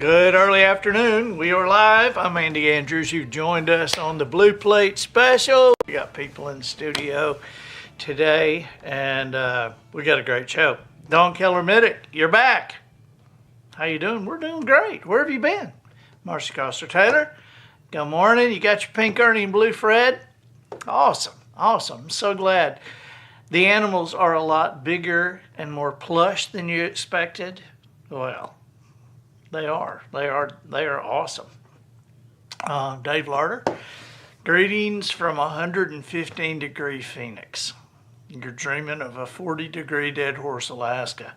Good early afternoon. We are live. I'm Andy Andrews. You've joined us on the Blue Plate Special. We got people in the studio today, and we got a great show. Dawn Keller-Middick, you're back. How you doing? We're doing great. Where have you been? Marcy Coster-Taylor, good morning. You got your pink Ernie and blue Fred? Awesome. I'm so glad. The animals are a lot bigger and more plush than you expected. Well, they are awesome. Dave Larder, greetings from 115 degree Phoenix. You're dreaming of a 40 degree Dead Horse, Alaska.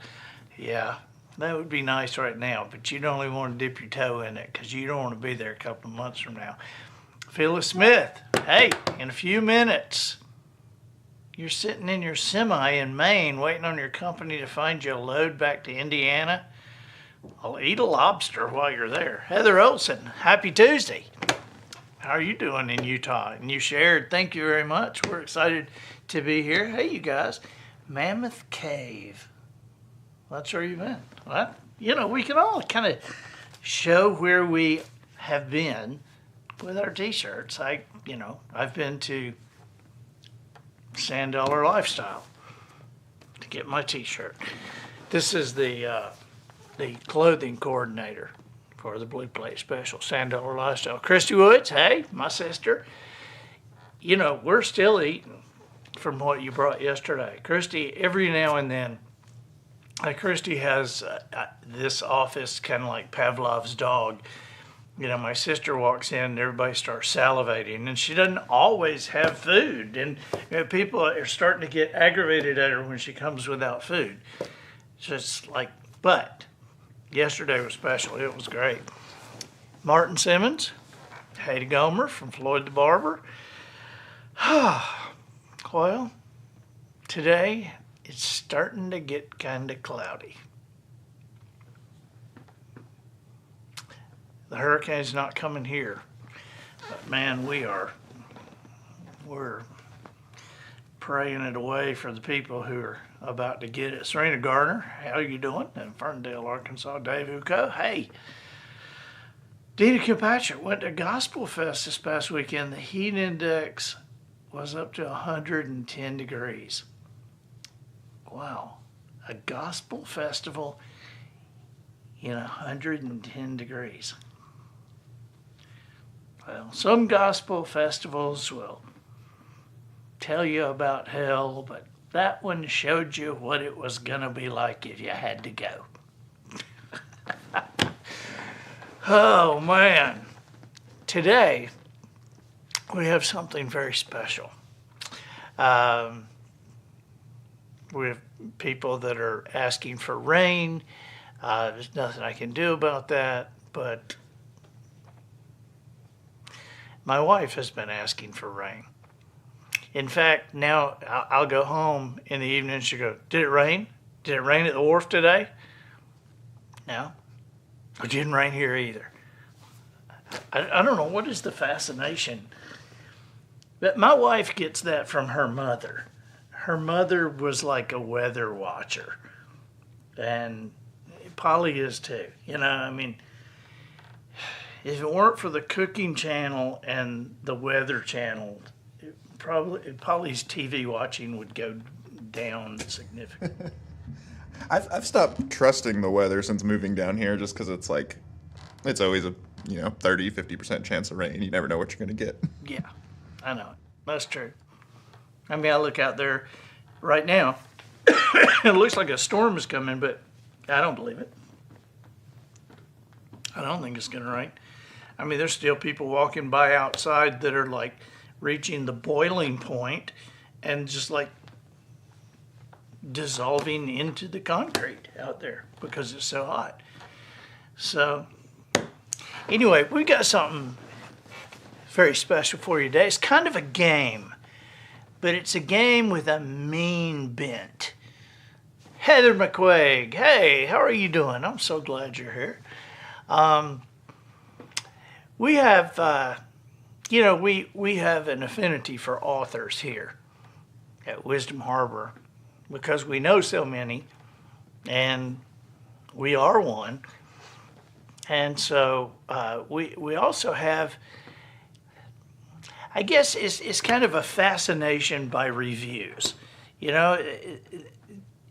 Yeah, that would be nice right now, but you don't even want to dip your toe in it because you don't want to be there a couple of months from now. Phyllis Smith, hey, in a few minutes, you're sitting in your semi in Maine waiting on your company to find you a load back to Indiana. I'll eat a lobster while you're there. Heather Olson, happy Tuesday. How are you doing in Utah? And you shared, thank you very much. We're excited to be here. Hey, you guys, Mammoth Cave. That's where you've been. Well, you know, we can all kind of show where we have been with our t-shirts. I've been to Sand Dollar Lifestyle to get my t-shirt. This is the clothing coordinator for the Blue Plate Special, Sand Dollar Lifestyle. Christy Woods, hey, my sister. You know, we're still eating from what you brought yesterday. Christy, every now and then, Christy has this office kind of like Pavlov's dog. You know, my sister walks in and everybody starts salivating, and she doesn't always have food. And you know, people are starting to get aggravated at her when she comes without food. Just like, but yesterday was special. It was great. Martin Simmons, Haida Gomer from Floyd the Barber. Well, today it's starting to get kind of cloudy. The hurricane's not coming here, but man, we're praying it away for the people who are about to get it. Serena Gardner, how are you doing? In Ferndale, Arkansas. Dave Uco, hey. Dina Kilpatrick went to Gospel Fest this past weekend. The heat index was up to 110 degrees. Wow, a gospel festival in 110 degrees. Well, some gospel festivals will tell you about hell, but that one showed you what it was going to be like if you had to go. Oh, man. Today, we have something very special. We have people that are asking for rain. There's nothing I can do about that, but my wife has been asking for rain. In fact, now I'll go home in the evening and she'll go, did it rain? Did it rain at the wharf today? No. It didn't rain here either. I don't know, what is the fascination? But my wife gets that from her mother. Her mother was like a weather watcher. And Polly is too. You know, I mean, if it weren't for the cooking channel and the weather channel, Polly's TV watching would go down significantly. I've stopped trusting the weather since moving down here just because it's like, it's always a 30-50% chance of rain. You never know what you're going to get. Yeah, I know it. That's true. I mean, I look out there right now. It looks like a storm is coming, but I don't believe it. I don't think it's going to rain. I mean, there's still people walking by outside that are like reaching the boiling point and just like dissolving into the concrete out there because it's so hot. So anyway, we got something very special for you today. It's kind of a game, but it's a game with a mean bent. Heather McQuaig, hey, how are you doing? I'm so glad you're here. We have, we have an affinity for authors here at Wisdom Harbor because we know so many, and we are one. And so we also have, I guess it's kind of a fascination by reviews. You know,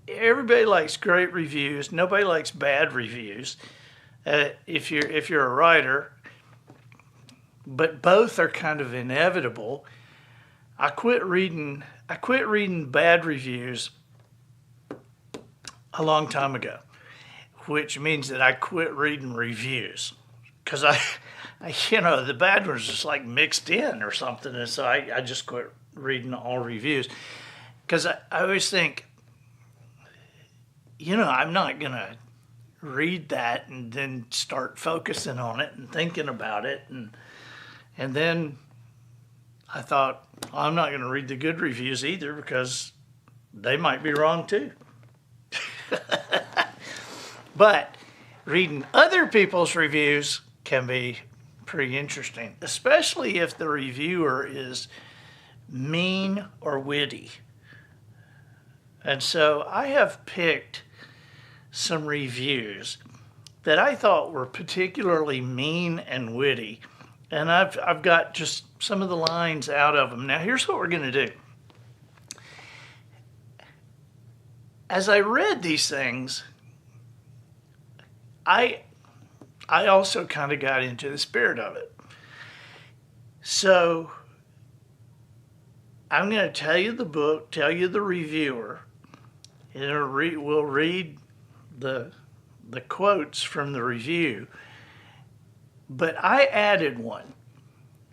everybody likes great reviews. Nobody likes bad reviews. If you're a writer, but both are kind of inevitable. I quit reading bad reviews a long time ago, which means that I quit reading reviews because the bad ones just like mixed in or something, and so I just quit reading all reviews because I always think, I'm not gonna read that and then start focusing on it and thinking about it, and then I thought, I'm not going to read the good reviews either because they might be wrong too. But reading other people's reviews can be pretty interesting, especially if the reviewer is mean or witty. And so I have picked some reviews that I thought were particularly mean and witty, and I've got just some of the lines out of them. Now here's what we're going to do. As I read these things, I also kind of got into the spirit of it. So I'm going to tell you the book, tell you the reviewer, and we'll read the quotes from the review. But I added one.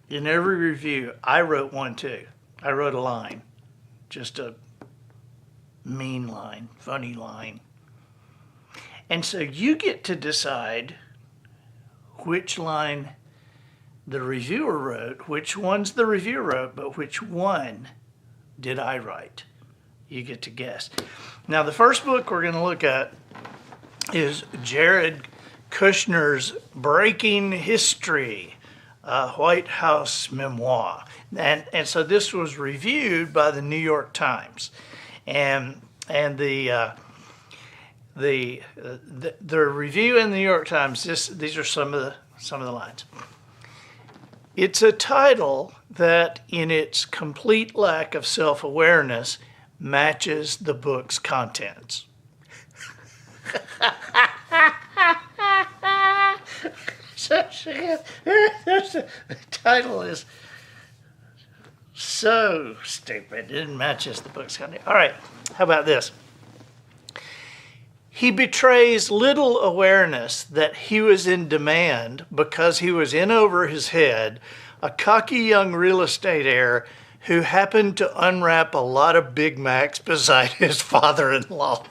In every review, I wrote one too. I wrote a line, just a mean line, funny line. And so you get to decide which line the reviewer wrote, which ones the reviewer wrote, but which one did I write? You get to guess. Now, the first book we're going to look at is Jared Kushner's Breaking History, White House Memoir. And so this was reviewed by the New York Times. And the review in the New York Times, these are some of the lines. It's a title that, in its complete lack of self-awareness, matches the book's contents. The title is so stupid. It matches the book's content. All right, how about this? He betrays little awareness that he was in demand because he was in over his head, a cocky young real estate heir who happened to unwrap a lot of Big Macs beside his father-in-law.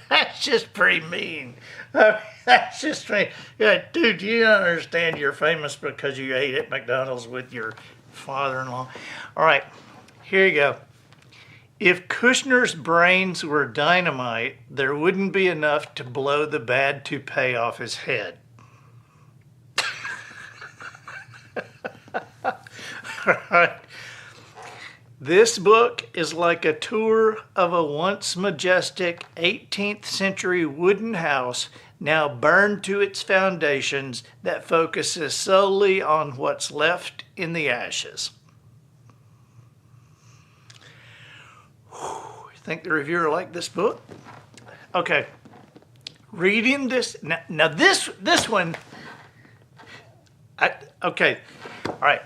That's just pretty mean. That's just mean. Yeah, dude, you don't understand you're famous because you ate at McDonald's with your father-in-law. All right, here you go. If Kushner's brains were dynamite, there wouldn't be enough to blow the bad toupee off his head. All right. This book is like a tour of a once majestic 18th century wooden house now burned to its foundations that focuses solely on what's left in the ashes. Think the reviewer liked this book? Okay. Reading this, now this one, okay, all right.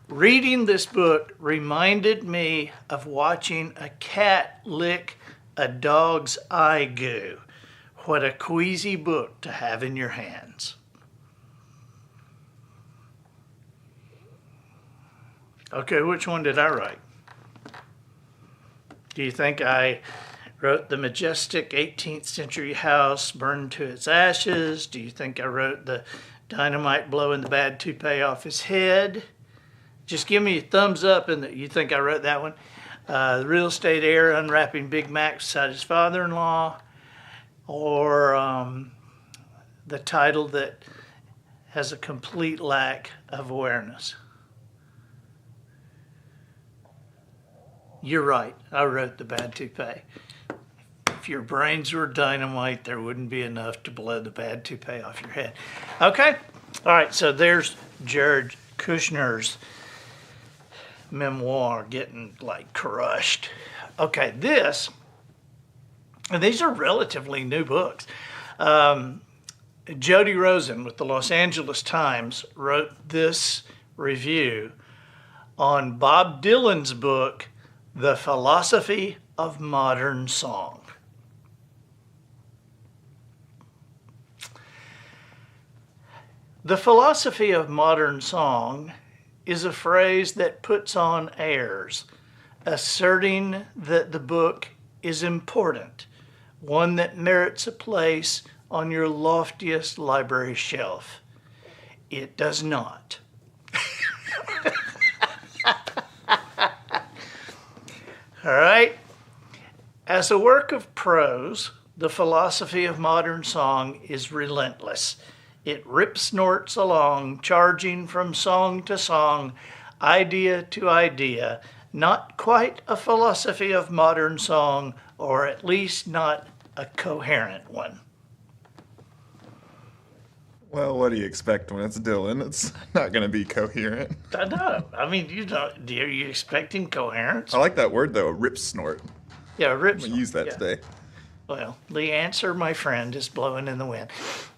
Reading this book reminded me of watching a cat lick a dog's eye goo. What a queasy book to have in your hands. Okay, which one did I write? Do you think I wrote the majestic 18th century house burned to its ashes? Do you think I wrote the dynamite blowing the bad toupee off his head? Just give me a thumbs up and you think I wrote that one. The real estate heir unwrapping Big Macs beside his father-in-law, or the title that has a complete lack of awareness. You're right. I wrote the bad toupee. If your brains were dynamite, there wouldn't be enough to blow the bad toupee off your head. Okay? All right, so there's Jared Kushner's memoir getting like crushed. Okay, and these are relatively new books. Jody Rosen with the Los Angeles Times wrote this review on Bob Dylan's book, The Philosophy of Modern Song. The philosophy of modern song is a phrase that puts on airs, asserting that the book is important, one that merits a place on your loftiest library shelf. It does not. All right? As a work of prose, the philosophy of modern song is relentless. It rip-snorts along, charging from song to song, idea to idea. Not quite a philosophy of modern song, or at least not a coherent one. Well, what do you expect when it's Dylan? It's not going to be coherent. I know. I mean, are you expecting coherence? I like that word, though, rip snort. Yeah, rip I'm snort. going to use that Yeah. today. Well, the answer, my friend, is blowing in the wind.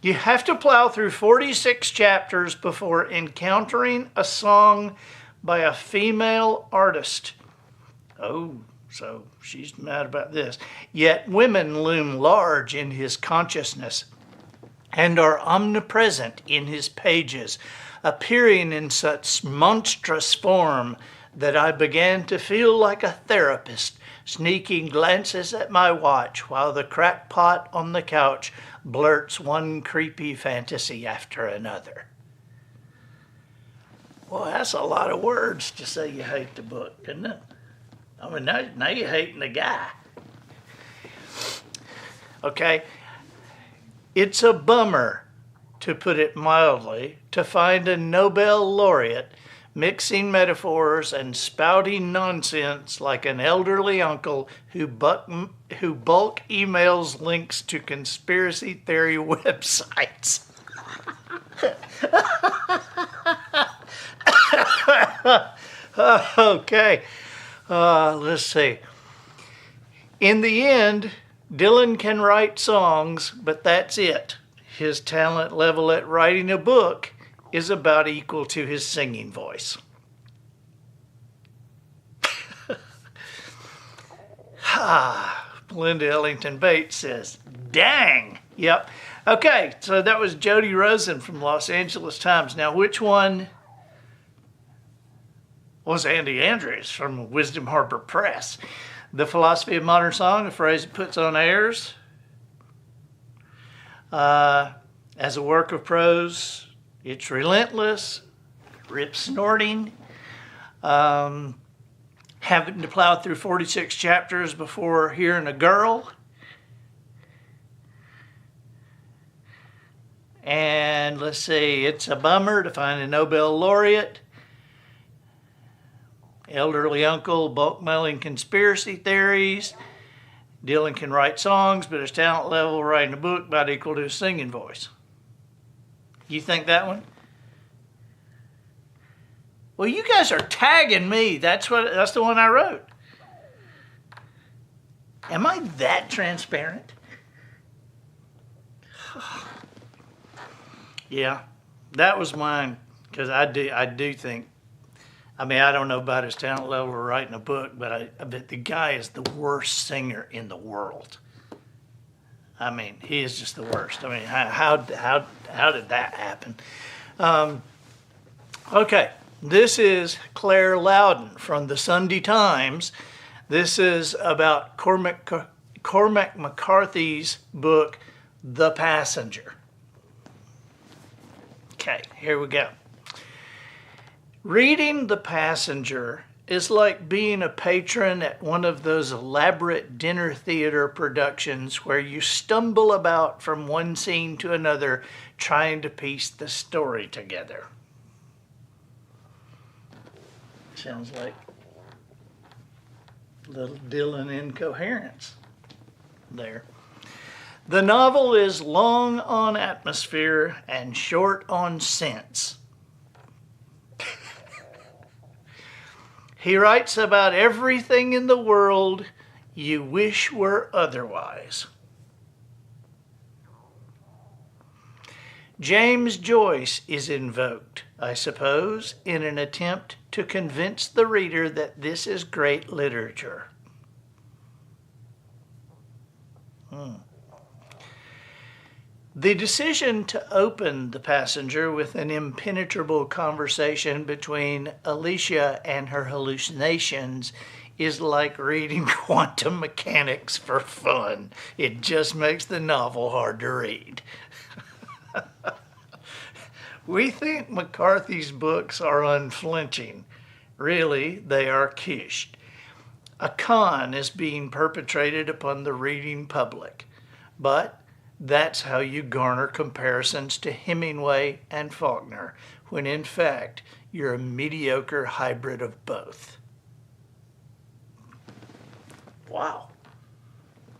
You have to plow through 46 chapters before encountering a song by a female artist. Oh, so she's mad about this. Yet women loom large in his consciousness and are omnipresent in his pages, appearing in such monstrous form that I began to feel like a therapist, sneaking glances at my watch while the crackpot on the couch blurts one creepy fantasy after another. Well, that's a lot of words to say you hate the book, isn't it? I mean, now you're hating the guy. Okay? It's a bummer, to put it mildly, to find a Nobel laureate mixing metaphors and spouting nonsense like an elderly uncle who bulk emails links to conspiracy theory websites. Okay, let's see. In the end, Dylan can write songs, but that's it. His talent level at writing a book is about equal to his singing voice. Belinda Ellington Bates says, dang. Yep. Okay, so that was Jody Rosen from Los Angeles Times. Now, which one was Andy Andrews from Wisdom Harbor Press? The Philosophy of Modern Song, a phrase it puts on airs. As a work of prose, it's relentless, rip-snorting, having to plow through 46 chapters before hearing a girl. And let's see, it's a bummer to find a Nobel laureate. Elderly uncle bulk mailing conspiracy theories. Dylan can write songs, but his talent level writing a book about equal to his singing voice. You think that one? Well, you guys are tagging me. That's the one I wrote. Am I that transparent? Yeah, that was mine, because I do think, I mean, I don't know about his talent level for writing a book, but I bet the guy is the worst singer in the world. I mean, he is just the worst. I mean, how did that happen? Okay, this is Claire Loudon from the Sunday Times. This is about Cormac McCarthy's book, The Passenger. Okay, here we go. Reading The Passenger is like being a patron at one of those elaborate dinner theater productions where you stumble about from one scene to another trying to piece the story together. Sounds like little Dylan incoherence. there. The novel is long on atmosphere and short on sense. He writes about everything in the world you wish were otherwise. James Joyce is invoked, I suppose, in an attempt to convince the reader that this is great literature. The decision to open The Passenger with an impenetrable conversation between Alicia and her hallucinations is like reading quantum mechanics for fun. It just makes the novel hard to read. We think McCarthy's books are unflinching. Really, they are quiche. A con is being perpetrated upon the reading public. But that's how you garner comparisons to Hemingway and Faulkner, when in fact you're a mediocre hybrid of both. Wow,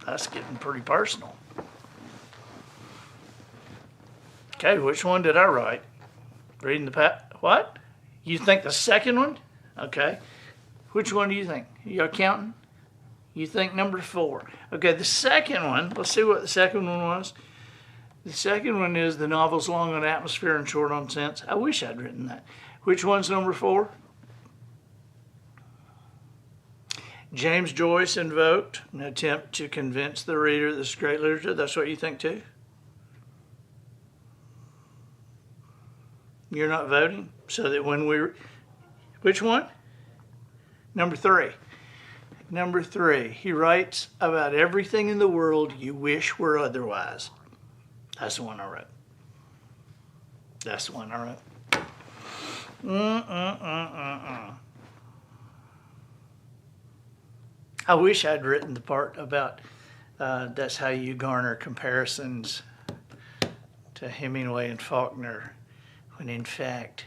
that's getting pretty personal. Okay, which one did I write? Reading the what? You think the second one? Okay. Which one do you think? You're counting? You think number 4. Okay, the second one, let's see what the second one was. The second one is the novel's long on atmosphere and short on sense. I wish I'd written that. Which one's number 4? James Joyce invoked an attempt to convince the reader this is great literature. That's what you think too? You're not voting? So that when we... Which one? Number 3. Number 3, he writes about everything in the world you wish were otherwise. That's the one I wrote. That's the one I wrote. I wish I'd written the part about that's how you garner comparisons to Hemingway and Faulkner, when in fact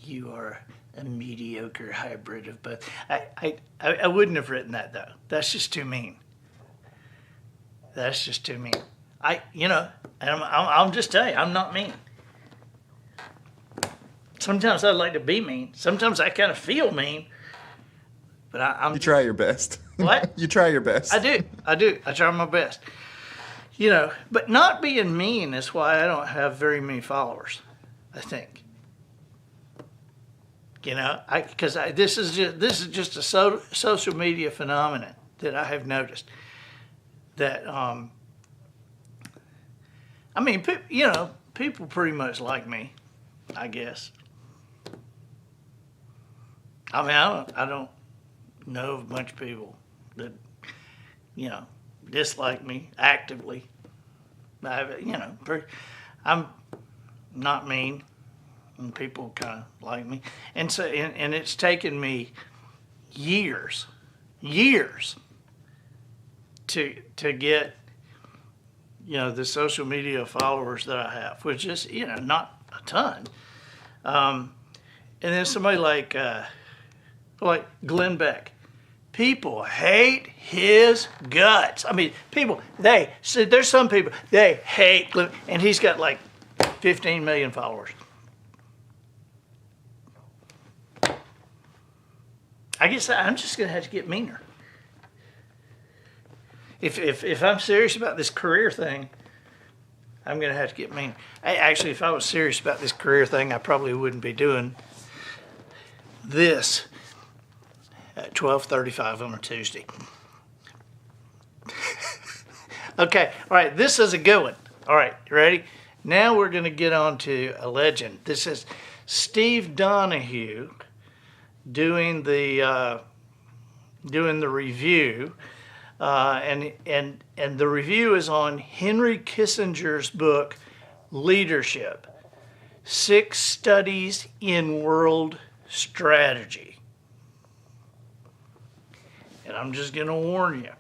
you are a mediocre hybrid of both. I wouldn't have written that though. That's just too mean. That's just too mean. I'm just telling you, I'm not mean. Sometimes I'd like to be mean. Sometimes I kind of feel mean. But I'm. You try your best. What? You try your best. I do. I try my best. But not being mean is why I don't have very many followers, I think. Because this is just a social media phenomenon that I have noticed. That people pretty much like me, I guess. I don't know of a bunch of people that dislike me actively. I'm not mean. And people kind of like me, and so and it's taken me years to get the social media followers that I have, which is not a ton. And then somebody like Glenn Beck, people hate his guts. There's some people they hate Glenn, and he's got like 15 million followers. I guess I'm just going to have to get meaner. If I'm serious about this career thing, I'm going to have to get mean. Actually, if I was serious about this career thing, I probably wouldn't be doing this at 12:35 on a Tuesday. Okay, all right, this is a good one. All right, you ready? Now we're going to get on to a legend. This is Steve Donahue doing the review, and the review is on Henry Kissinger's book Leadership: 6 Studies in World Strategy. And I'm just gonna warn you,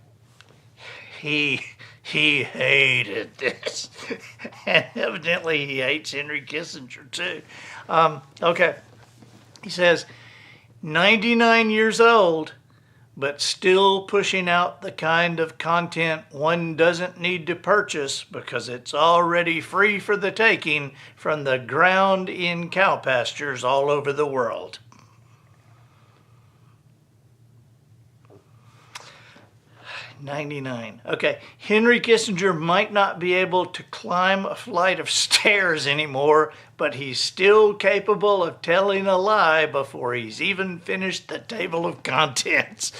he hated this, and evidently he hates Henry Kissinger too. Okay, he says, 99 years old, but still pushing out the kind of content one doesn't need to purchase because it's already free for the taking from the ground in cow pastures all over the world. $99. Okay, Henry Kissinger might not be able to climb a flight of stairs anymore, but he's still capable of telling a lie before he's even finished the table of contents.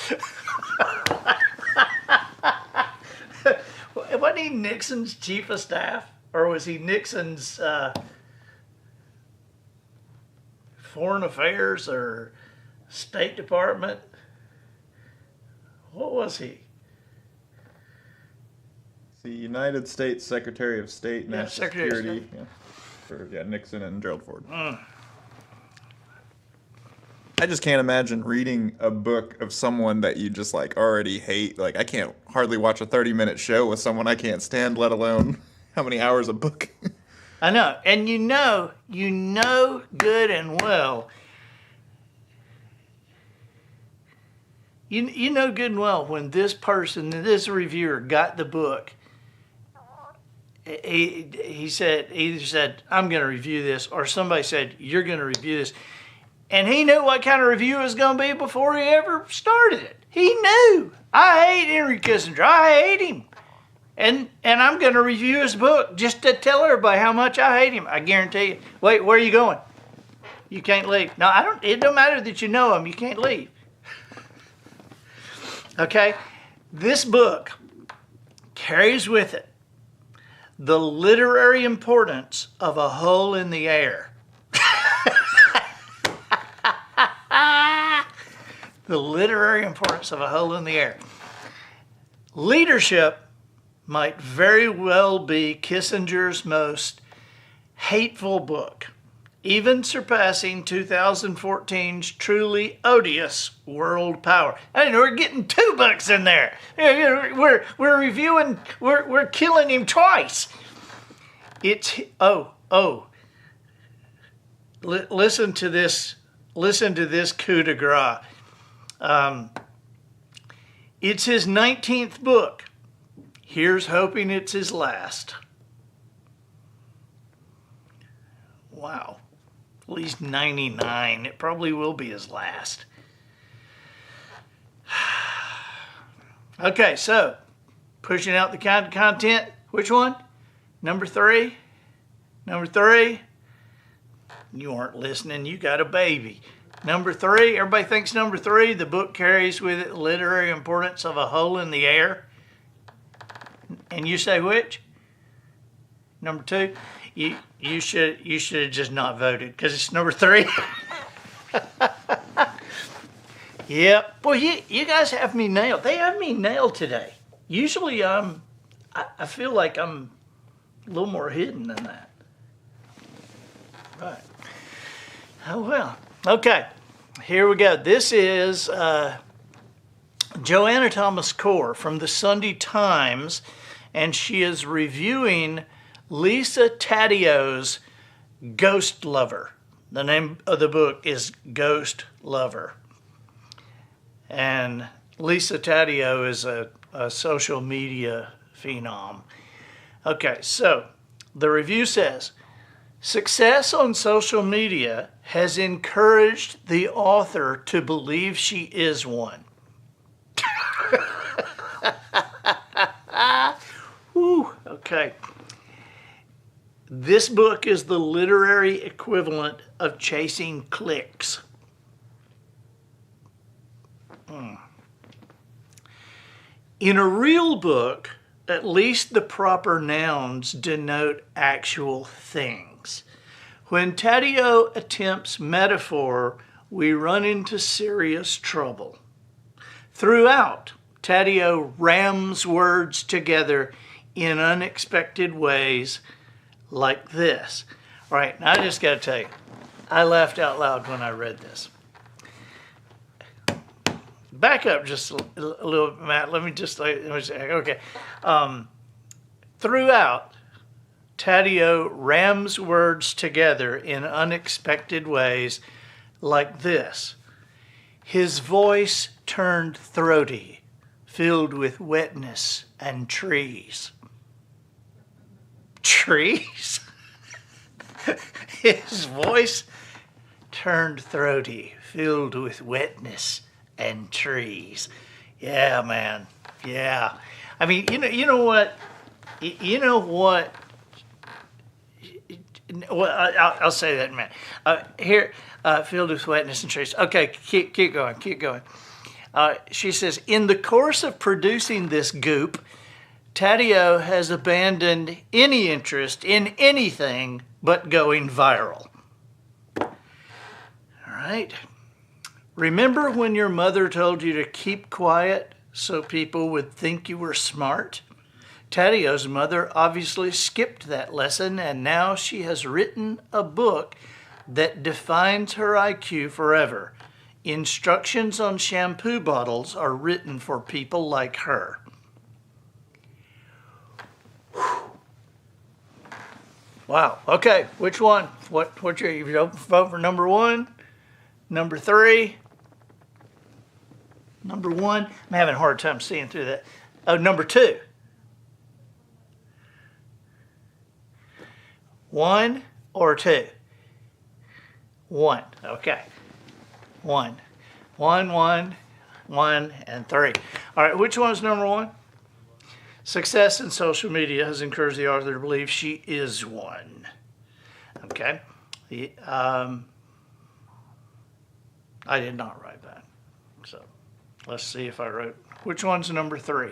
Wasn't he Nixon's chief of staff? Or was he Nixon's foreign affairs or State Department? What was he? The United States Secretary of State, National Secretary of Security. State. For Nixon and Gerald Ford. I just can't imagine reading a book of someone that you just like already hate. Like I can't hardly watch a 30-minute show with someone I can't stand, let alone how many hours a book. I know. And you know good and well. You know good and well when this person, this reviewer got the book, he said, either said, I'm going to review this, or somebody said, you're going to review this. And he knew what kind of review it was going to be before he ever started it. He knew. I hate Henry Kissinger. I hate him. And I'm going to review his book just to tell everybody how much I hate him. I guarantee you. Wait, where are you going? You can't leave. No, it don't matter that you know him. You can't leave. Okay? This book carries with it the literary importance of a hole in the air. The literary importance of a hole in the air. Leadership might very well be Kissinger's most hateful book, even surpassing 2014's truly odious World Power. I mean, we're getting 2 books in there. We're reviewing, we're killing him twice. Listen to this coup de grace. It's his 19th book. Here's hoping it's his last. Wow. At least 99. It probably will be his last. Okay, so pushing out the kind of content. Which one? Number 3? Number 3? You aren't listening. You got a baby. Number 3, everybody thinks number 3, the book carries with it literary importance of a hole in the air. And you say which? Number 2? You should have just not voted because it's number 3. Yep. Boy, you guys have me nailed. They have me nailed today. Usually I feel like I'm a little more hidden than that. Right. Oh well. Okay. Here we go. This is Joanna Thomas Core from the Sunday Times, and she is reviewing Lisa Taddio's Ghost Lover. The name of the book is Ghost Lover. And Lisa Taddeo is a social media phenom. Okay, so the review says, success on social media has encouraged the author to believe she is one. Whew, okay. This book is the literary equivalent of chasing clicks. In a real book, at least the proper nouns denote actual things. When Taddeo attempts metaphor, we run into serious trouble. Throughout, Taddeo rams words together in unexpected ways like this. All right, now I just got to tell you, I laughed out loud when I read this. Back up just a little, Matt. Let me say, okay. Throughout, Taddeo rams words together in unexpected ways like this. His voice turned throaty, filled with wetness and trees. Trees? His voice turned throaty, filled with wetness and trees. Yeah, man. Yeah. I mean, you know what? Well, I'll say that in a minute. Here, filled with wetness and trees. Okay, keep going. She says, in the course of producing this goop, Taddeo has abandoned any interest in anything but going viral. All right. Remember when your mother told you to keep quiet so people would think you were smart? Taddeo's mother obviously skipped that lesson, and now she has written a book that defines her IQ forever. Instructions on shampoo bottles are written for people like her. Wow. Okay. Which one? What's your, you vote for number 1? Number 3? Number 1? I'm having a hard time seeing through that. Oh, number 2. 1 or 2? 1. Okay. 1, and 3. All right. Which one's number 1? Success in social media has encouraged the author to believe she is one. Okay. I did not write that. So let's see if I wrote. Which one's number 3?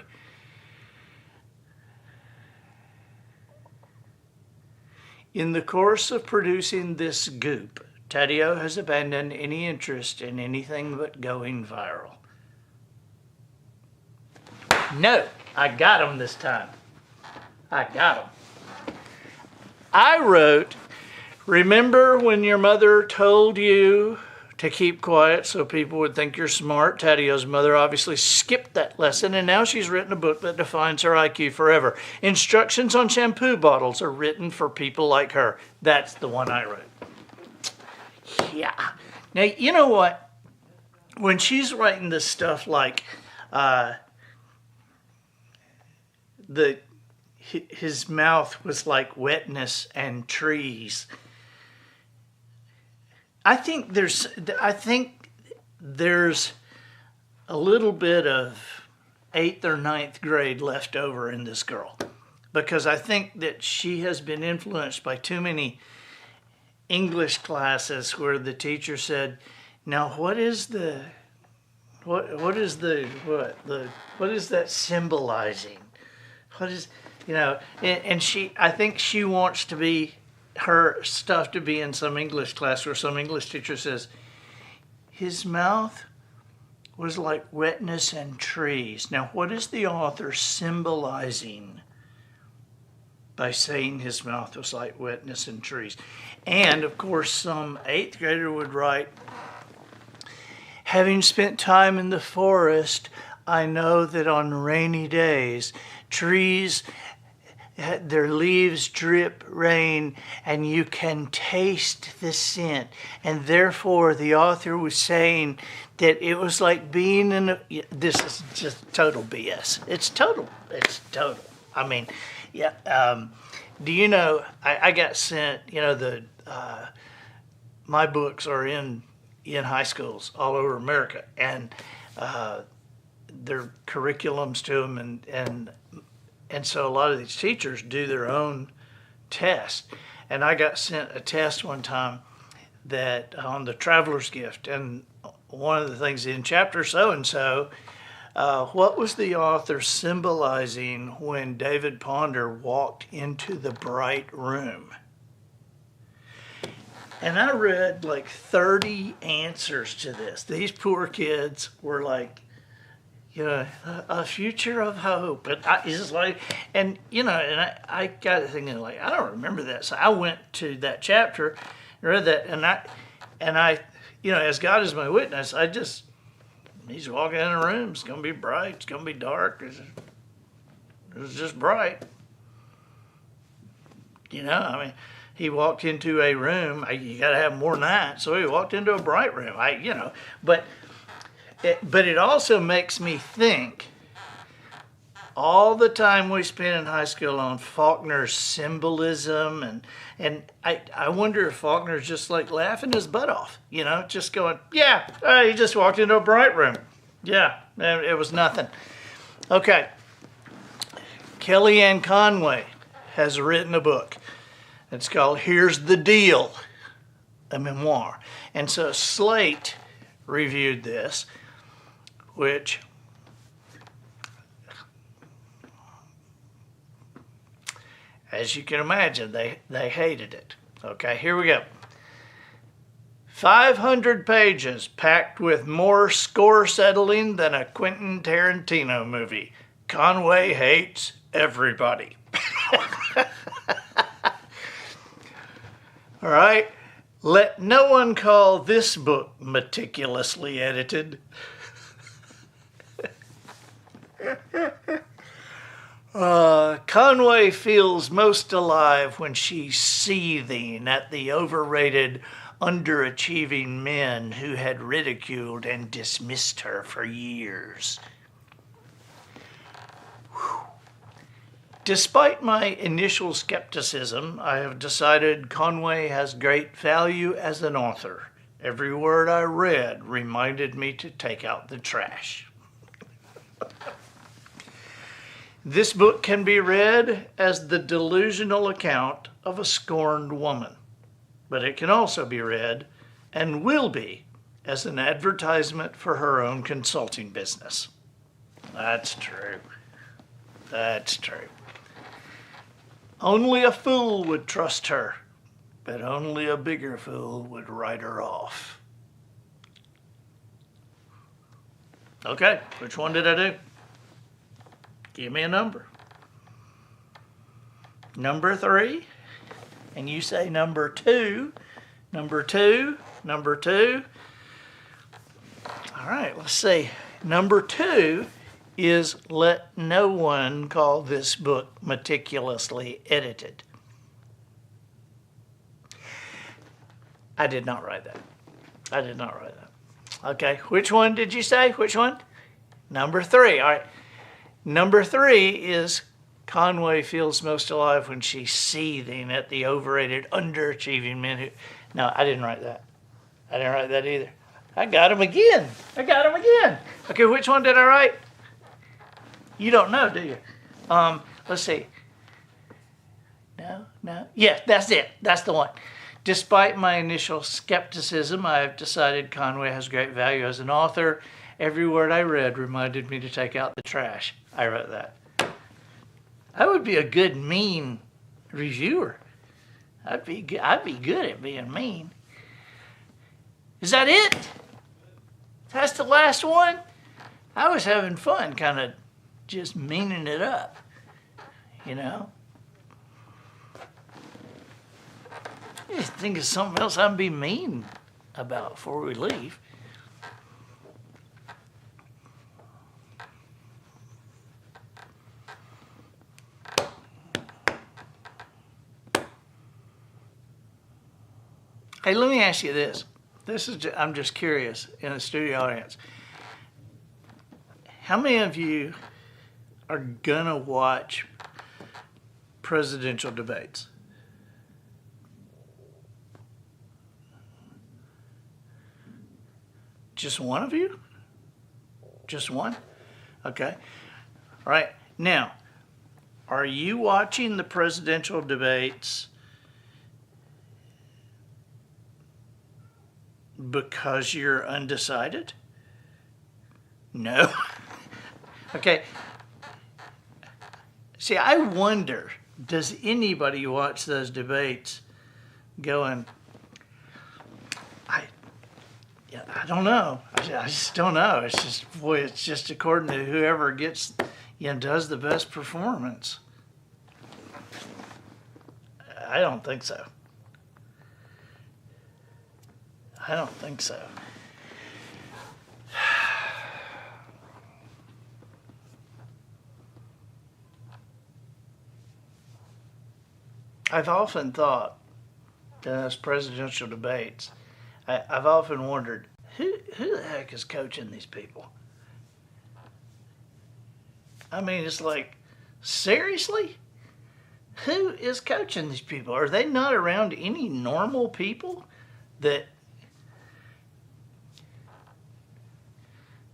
In the course of producing this goop, Taddeo has abandoned any interest in anything but going viral. No, I got them this time. I got them. I wrote, remember when your mother told you to keep quiet so people would think you're smart? Taddeo's mother obviously skipped that lesson, and now she's written a book that defines her IQ forever. Instructions on shampoo bottles are written for people like her. That's the one I wrote. Yeah. Now, you know what? When she's writing this stuff like his mouth was like wetness and trees, I think there's a little bit of 8th or 9th grade left over in this girl, because I think that she has been influenced by too many English classes where the teacher said, now what is that symbolizing? What is, and I think she wants to be, her stuff to be in some English class where some English teacher says, his mouth was like wetness and trees. Now, what is the author symbolizing by saying his mouth was like wetness and trees? And, of course, some 8th grader would write, having spent time in the forest, I know that on rainy days, trees, their leaves drip rain, and you can taste the scent. And therefore, the author was saying that it was like being in a... This is just total BS. It's total. I mean, yeah. Do you know, I got sent, my books are in high schools all over America, and their curriculums to them, and so a lot of these teachers do their own test. And I got sent a test one time that on the Traveler's Gift, and one of the things in chapter so-and-so, what was the author symbolizing when David Ponder walked into the bright room? And I read like 30 answers to this. These poor kids were like, a future of hope. And it's just like, and I got thinking like, I don't remember that. So I went to that chapter, read that, and I, as God is my witness, he's walking in a room. It's gonna be bright. It's gonna be dark. It's just bright. He walked into a room. You got to have more than that. So he walked into a bright room. But But it also makes me think all the time we spent in high school on Faulkner's symbolism, and I wonder if Faulkner's just like laughing his butt off, just going, yeah, he just walked into a bright room. Yeah, it was nothing. Okay. Kellyanne Conway has written a book. It's called Here's the Deal, a memoir. And so Slate reviewed this, which as you can imagine, they hated it. Okay, here we go. 500 pages packed with more score settling than a Quentin Tarantino movie. Conway hates everybody. All right. Let no one call this book meticulously edited. Conway feels most alive when she's seething at the overrated, underachieving men who had ridiculed and dismissed her for years. Whew. Despite my initial skepticism, I have decided Conway has great value as an author. Every word I read reminded me to take out the trash. This book can be read as the delusional account of a scorned woman, but it can also be read, and will be, as an advertisement for her own consulting business. That's true. That's true. Only a fool would trust her, but only a bigger fool would write her off. Okay, which one did I do? Give me a number. Number 3. And you say number 2. Number 2. Number 2. All right, let's see. Number 2 is let no one call this book meticulously edited. I did not write that. I did not write that. Okay, which one did you say? Which one? Number 3. All right. Number 3 is Conway feels most alive when she's seething at the overrated, underachieving men who... No, I didn't write that. I didn't write that either. I got him again. Okay, which one did I write? You don't know, do you? Let's see. No. Yes, that's it. That's the one. Despite my initial skepticism, I have decided Conway has great value as an author. Every word I read reminded me to take out the trash. I wrote that. I would be a good mean reviewer. I'd be good at being mean. Is that it? That's the last one? I was having fun kind of just meaning it up, Just think of something else I'd be mean about before we leave. Hey, let me ask you this. I'm just curious in the studio audience. How many of you are gonna watch presidential debates? Just one of you? Just one? Okay. All right. Now, are you watching the presidential debates because you're undecided? No. Okay. See, I wonder, does anybody watch those debates going, I don't know. I just don't know. It's just according to whoever gets, does the best performance. I don't think so. I don't think so. I've often thought in those presidential debates, I've often wondered who the heck is coaching these people? I mean, it's like, seriously? Who is coaching these people? Are they not around any normal people that...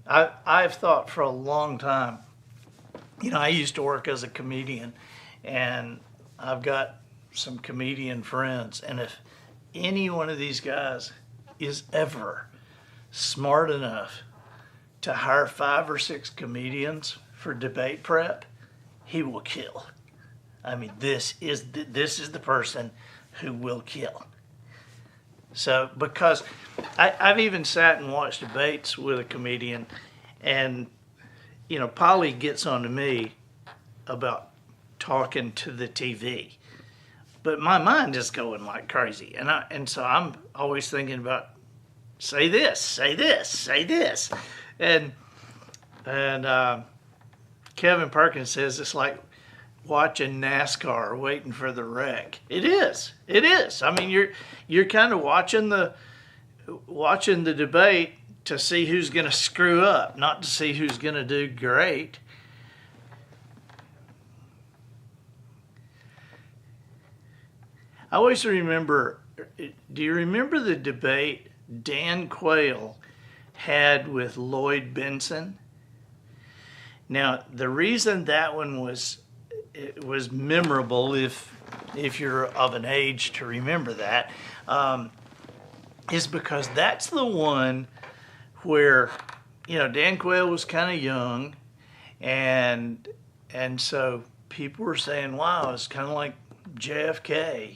I've thought for a long time, I used to work as a comedian, and I've got some comedian friends, and if any one of these guys is ever smart enough to hire 5 or 6 comedians for debate prep, he will kill. I mean, this is the person who will kill. So, because I've even sat and watched debates with a comedian, and, Polly gets on to me about talking to the TV. But my mind is going like crazy. And so I'm always thinking about, say this, say this, say this. And Kevin Perkins says it's like watching NASCAR waiting for the wreck. It is. I mean, you're kind of watching the debate to see who's going to screw up, not to see who's going to do great. I always remember, do you remember the debate Dan Quayle had with Lloyd Bentsen? Now, the reason that one was memorable, if you're of an age to remember that, is because that's the one where, Dan Quayle was kind of young, and so people were saying, wow, it's kind of like JFK,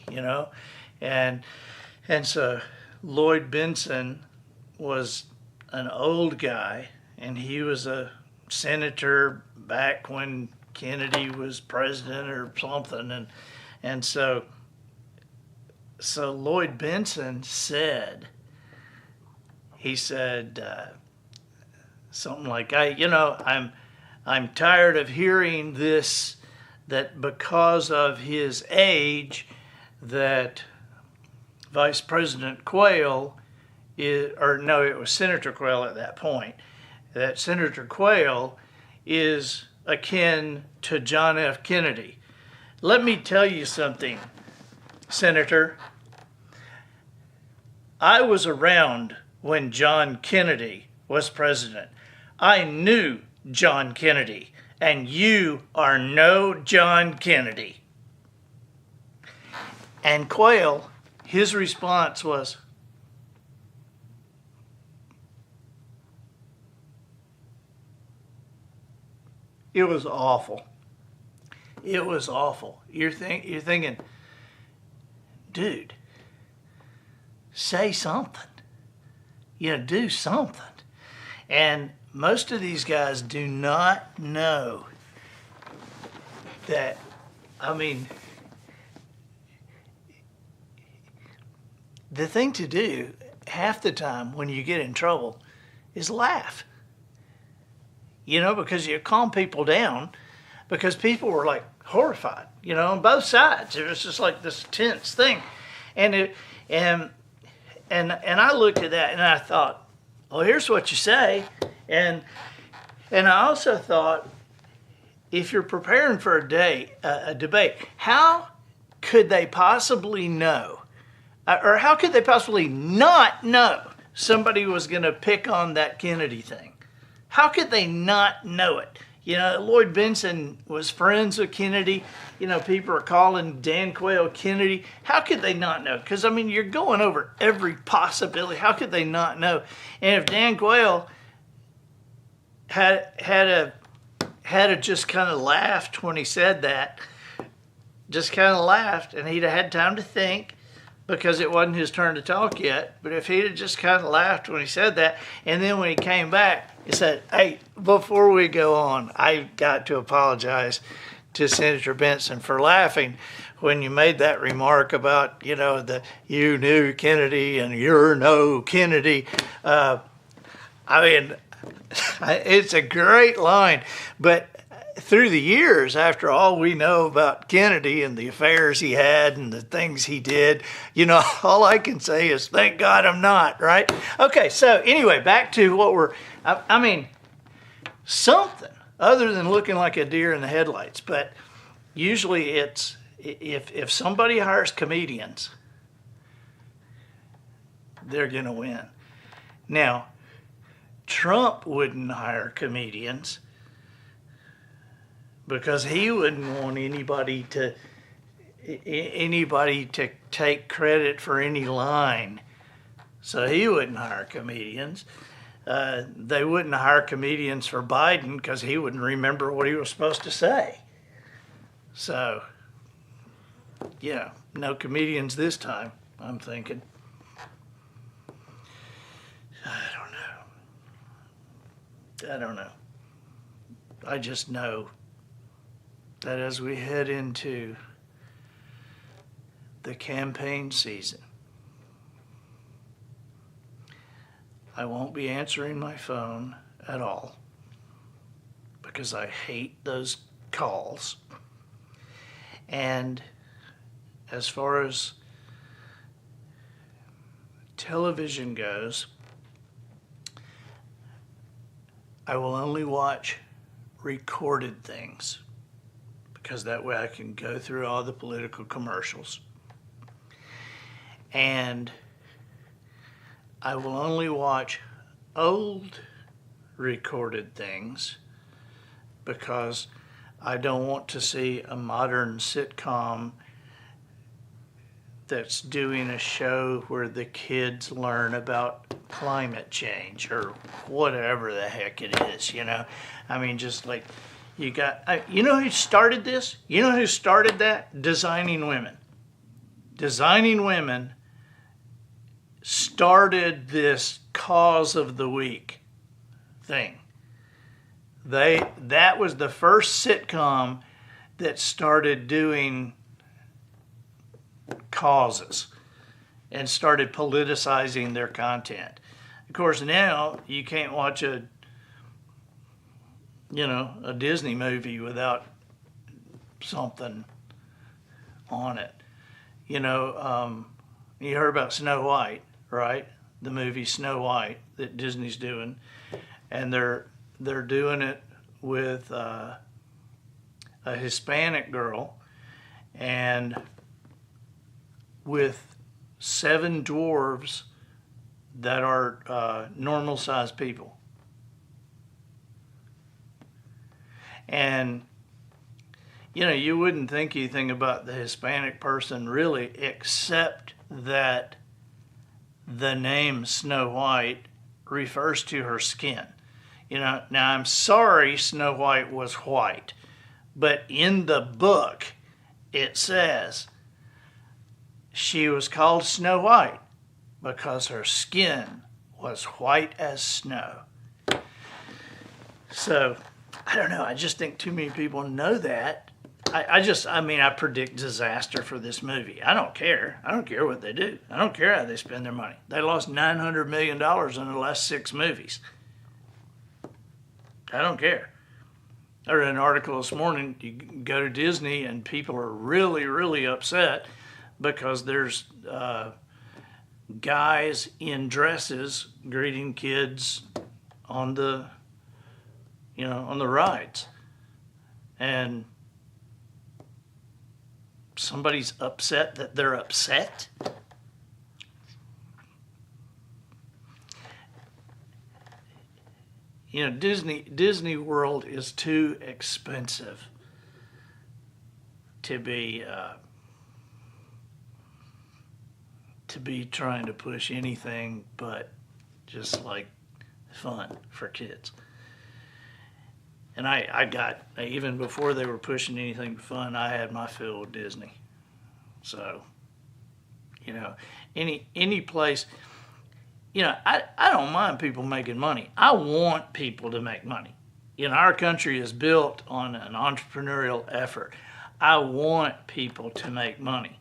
and so Lloyd Bentsen was an old guy, and he was a senator back when Kennedy was president or something, and so Lloyd Bentsen said something like, I'm tired of hearing this, that because of his age, that Vice President Quayle it was Senator Quayle at that point, that Senator Quayle is akin to John F. Kennedy. Let me tell you something, Senator. I was around when John Kennedy was president. I knew John Kennedy, and you are no John Kennedy. And Quayle, his response was, it was awful. It was awful. You're thinking, dude, say something. Do something. And most of these guys do not know that, the thing to do half the time when you get in trouble is laugh. Because you calm people down, because people were like horrified, on both sides. It was just like this tense thing. And I looked at that and I thought, well, here's what you say. And I also thought, if you're preparing for a debate, how could they possibly know, or how could they possibly not know somebody was going to pick on that Kennedy thing? How could they not know it? Lloyd Bentsen was friends with Kennedy. People are calling Dan Quayle Kennedy. How could they not know? Because, you're going over every possibility. How could they not know? And if Dan Quayle had just kind of laughed when he said that, just kind of laughed, and he'd have had time to think, because it wasn't his turn to talk yet. But if he'd have just kind of laughed when he said that, and then when he came back, he said, hey, before we go on, I got to apologize to Senator Bentsen for laughing when you made that remark about, you knew Kennedy and you're no Kennedy. It's a great line, but through the years, after all we know about Kennedy and the affairs he had and the things he did, all I can say is thank God I'm not, right? Okay, so anyway, back to what I mean, something other than looking like a deer in the headlights. But usually it's, if somebody hires comedians, they're going to win. Now, Trump wouldn't hire comedians because he wouldn't want anybody to take credit for any line. So he wouldn't hire comedians. They wouldn't hire comedians for Biden because he wouldn't remember what he was supposed to say. So, yeah, no comedians this time, I'm thinking. I don't know. I just know that as we head into the campaign season, I won't be answering my phone at all because I hate those calls. And as far as television goes, I will only watch recorded things because that way I can go through all the political commercials. And I will only watch old recorded things because I don't want to see a modern sitcom that's doing a show where the kids learn about climate change or whatever the heck it is, I mean, just like you know who started this? You know who started that? Designing Women. Designing Women started this cause of the week thing. That was the first sitcom that started doing causes and started politicizing their content. Of course, now you can't watch a Disney movie without something on it. You heard about Snow White, right? The movie Snow White that Disney's doing, and they're doing it with a Hispanic girl and with 7 dwarves that are normal-sized people. And, you wouldn't think anything about the Hispanic person really, except that the name Snow White refers to her skin. Now I'm sorry Snow White was white, but in the book it says she was called Snow White because her skin was white as snow. So, I don't know. I just think too many people know that. I predict disaster for this movie. I don't care. I don't care what they do. I don't care how they spend their money. They lost $900 million in the last 6 movies. I don't care. I read an article this morning. You go to Disney and people are really, really upset because there's guys in dresses greeting kids on the rides. And somebody's upset that they're upset. Disney World is too expensive to be trying to push anything but just like fun for kids. And I got, even before they were pushing anything but fun, I had my fill of Disney. So, any place, I don't mind people making money. I want people to make money. Our country is built on an entrepreneurial effort. I want people to make money.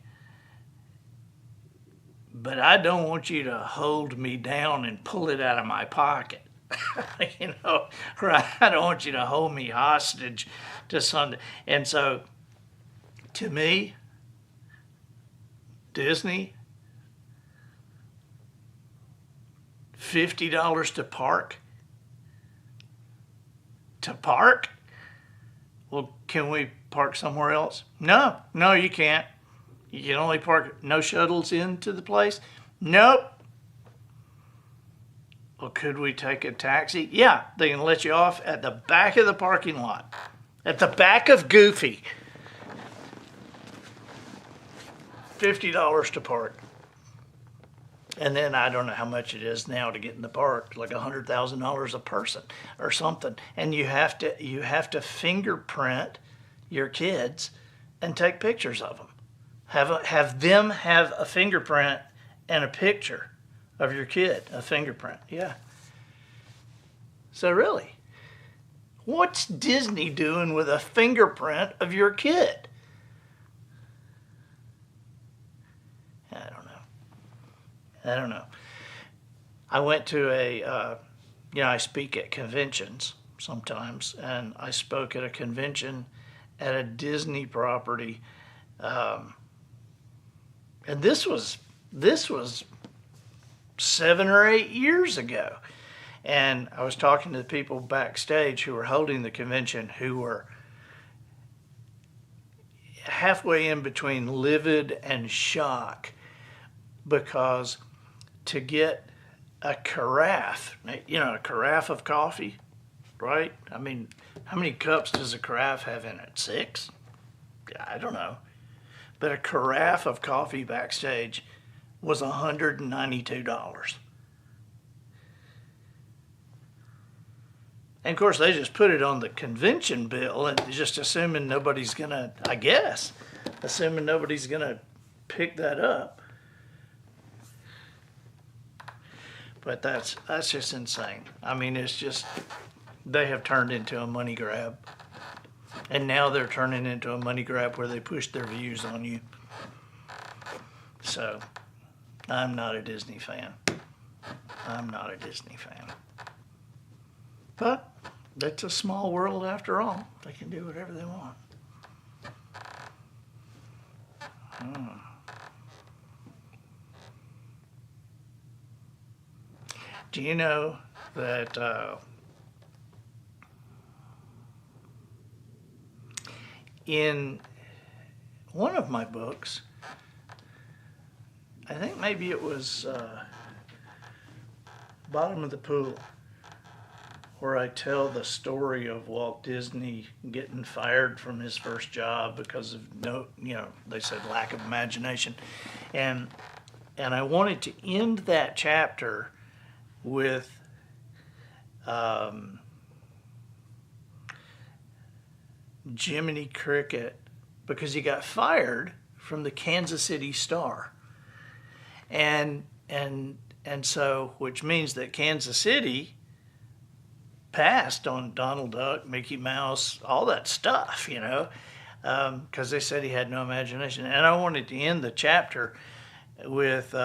But I don't want you to hold me down and pull it out of my pocket. You know, right? I don't want you to hold me hostage to Sunday. And so, to me, Disney, $50 to park? To park? Well, can we park somewhere else? No, you can't. You can only park, no shuttles into the place? Nope. Well, could we take a taxi? Yeah, they can let you off at the back of the parking lot. At the back of Goofy. $50 to park. And then I don't know how much it is now to get in the park, like $100,000 a person or something. And you have to fingerprint your kids and take pictures of them. Have them have a fingerprint and a picture of your kid, a fingerprint. Yeah. So really, what's Disney doing with a fingerprint of your kid? I don't know. I went to I speak at conventions sometimes, and I spoke at a convention at a Disney property, and this was 7 or 8 years ago. And I was talking to the people backstage who were holding the convention, who were halfway in between livid and shock, because to get a carafe, a carafe of coffee, right? I mean, how many cups does a carafe have in it? 6? I don't know. But a carafe of coffee backstage was $192. And of course, they just put it on the convention bill, and just assuming nobody's gonna pick that up. But that's just insane. I mean, it's just, they have turned into a money grab. And now they're turning into a money grab where they push their views on you. So, I'm not a Disney fan. But it's a small world after all. They can do whatever they want. Do you know that in one of my books, I think maybe it was Bottom of the Pool, where I tell the story of Walt Disney getting fired from his first job because of they said lack of imagination. And I wanted to end that chapter with Jiminy Cricket, because he got fired from the Kansas City Star. And so, which means that Kansas City passed on Donald Duck, Mickey Mouse, all that stuff, because they said he had no imagination. And I wanted to end the chapter with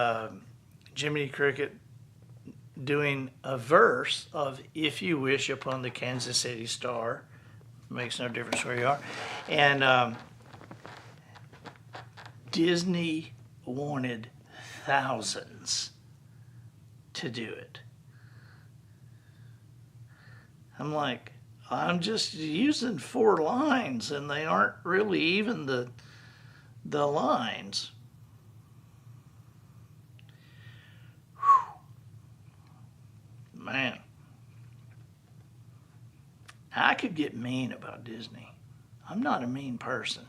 Jiminy Cricket doing a verse of "If You Wish Upon the Kansas City Star." Makes no difference where you are. And Disney wanted thousands to do it. I'm like, I'm just using 4 lines, and they aren't really even the lines. Whew. Man. I could get mean about Disney. I'm not a mean person,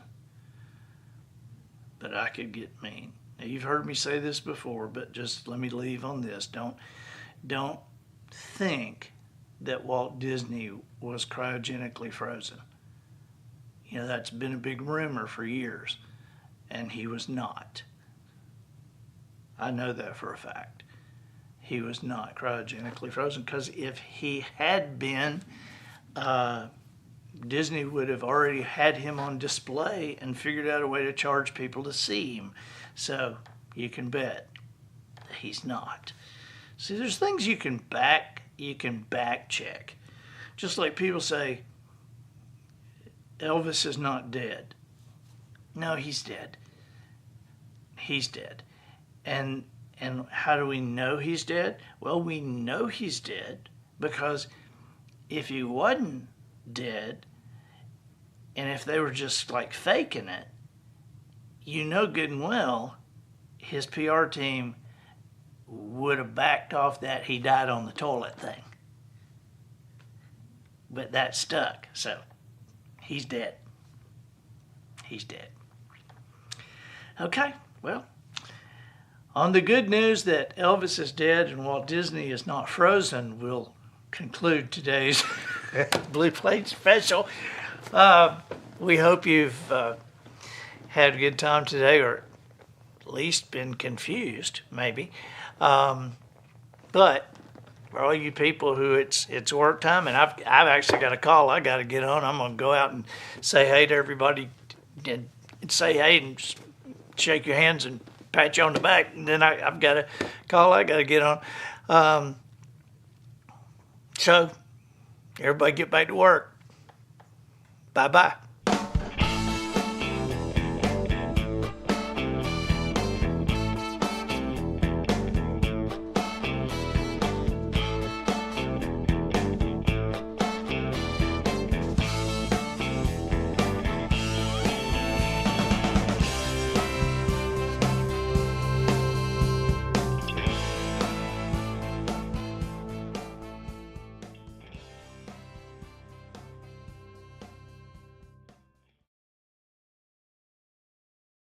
but I could get mean. Now, you've heard me say this before, but just let me leave on this. Don't think that Walt Disney was cryogenically frozen. That's been a big rumor for years, and he was not. I know that for a fact. He was not cryogenically frozen, because if he had been, Disney would have already had him on display and figured out a way to charge people to see him. So you can bet he's not. See, there's things you can back you can back check. Just like people say, Elvis is not dead. No, he's dead. He's dead. And how do we know he's dead? Well, we know he's dead because if he wasn't dead, and if they were just like faking it, you know good and well his PR team would have backed off that he died on the toilet thing. But that stuck, so he's dead. He's dead. Okay, well, on the good news that Elvis is dead and Walt Disney is not frozen, we'll conclude today's Blue Plate special. We hope you've had a good time today, or at least been confused, maybe. But for all you people who it's work time, and I've actually got a call I got to get on. I'm gonna go out and say hey to everybody, and say hey and just shake your hands and pat you on the back, and then I've got a call I got to get on. So everybody get back to work. Bye-bye.